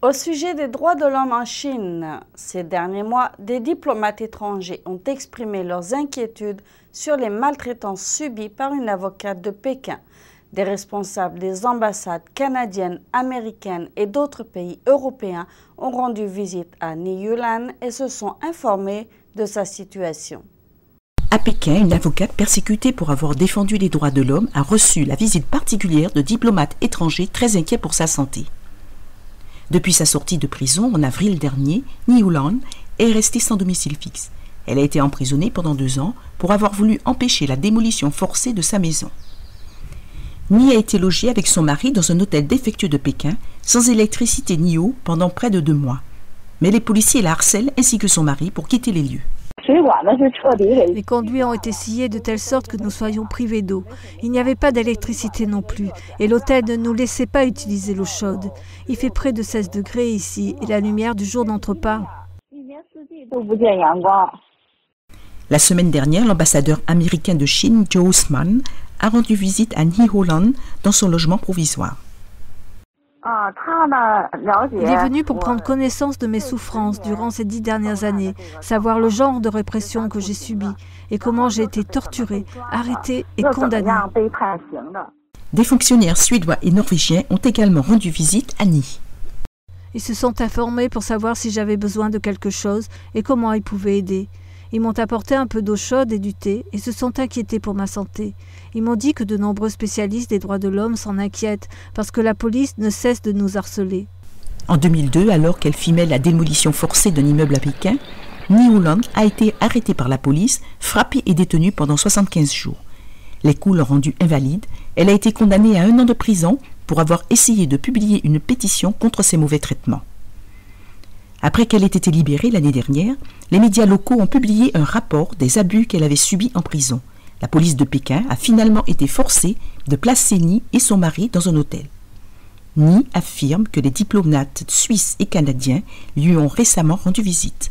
Au sujet des droits de l'homme en Chine, ces derniers mois, des diplomates étrangers ont exprimé leurs inquiétudes sur les maltraitances subies par une avocate de Pékin. Des responsables des ambassades canadiennes, américaines et d'autres pays européens ont rendu visite à Ni Yulan et se sont informés de sa situation. À Pékin, une avocate persécutée pour avoir défendu les droits de l'homme a reçu la visite particulière de diplomates étrangers très inquiets pour sa santé. Depuis sa sortie de prison en avril dernier, Ni Yulan est restée sans domicile fixe. Elle a été emprisonnée pendant 2 ans pour avoir voulu empêcher la démolition forcée de sa maison. Ni a été logée avec son mari dans un hôtel défectueux de Pékin, sans électricité ni eau, pendant près de 2 mois. Mais les policiers la harcèlent ainsi que son mari pour quitter les lieux. Les conduits ont été sciés de telle sorte que nous soyons privés d'eau. Il n'y avait pas d'électricité non plus et l'hôtel ne nous laissait pas utiliser l'eau chaude. Il fait près de 16 degrés ici et la lumière du jour n'entre pas. La semaine dernière, l'ambassadeur américain de Chine, Joe Osman, a rendu visite à Ni Yulan dans son logement provisoire. Il est venu pour prendre connaissance de mes souffrances durant ces 10 dernières années, savoir le genre de répression que j'ai subi et comment j'ai été torturée, arrêtée et condamnée. Des fonctionnaires suédois et norvégiens ont également rendu visite à Ni. Ils se sont informés pour savoir si j'avais besoin de quelque chose et comment ils pouvaient aider. Ils m'ont apporté un peu d'eau chaude et du thé et se sont inquiétés pour ma santé. Ils m'ont dit que de nombreux spécialistes des droits de l'homme s'en inquiètent parce que la police ne cesse de nous harceler. En 2002, alors qu'elle filmait la démolition forcée d'un immeuble à Pékin, Ni Yulan a été arrêtée par la police, frappée et détenue pendant 75 jours. Les coups l'ont rendue invalide. Elle a été condamnée à 1 an de prison pour avoir essayé de publier une pétition contre ses mauvais traitements. Après qu'elle ait été libérée l'année dernière, les médias locaux ont publié un rapport des abus qu'elle avait subis en prison. La police de Pékin a finalement été forcée de placer Ni et son mari dans un hôtel. Ni affirme que les diplomates suisses et canadiens lui ont récemment rendu visite.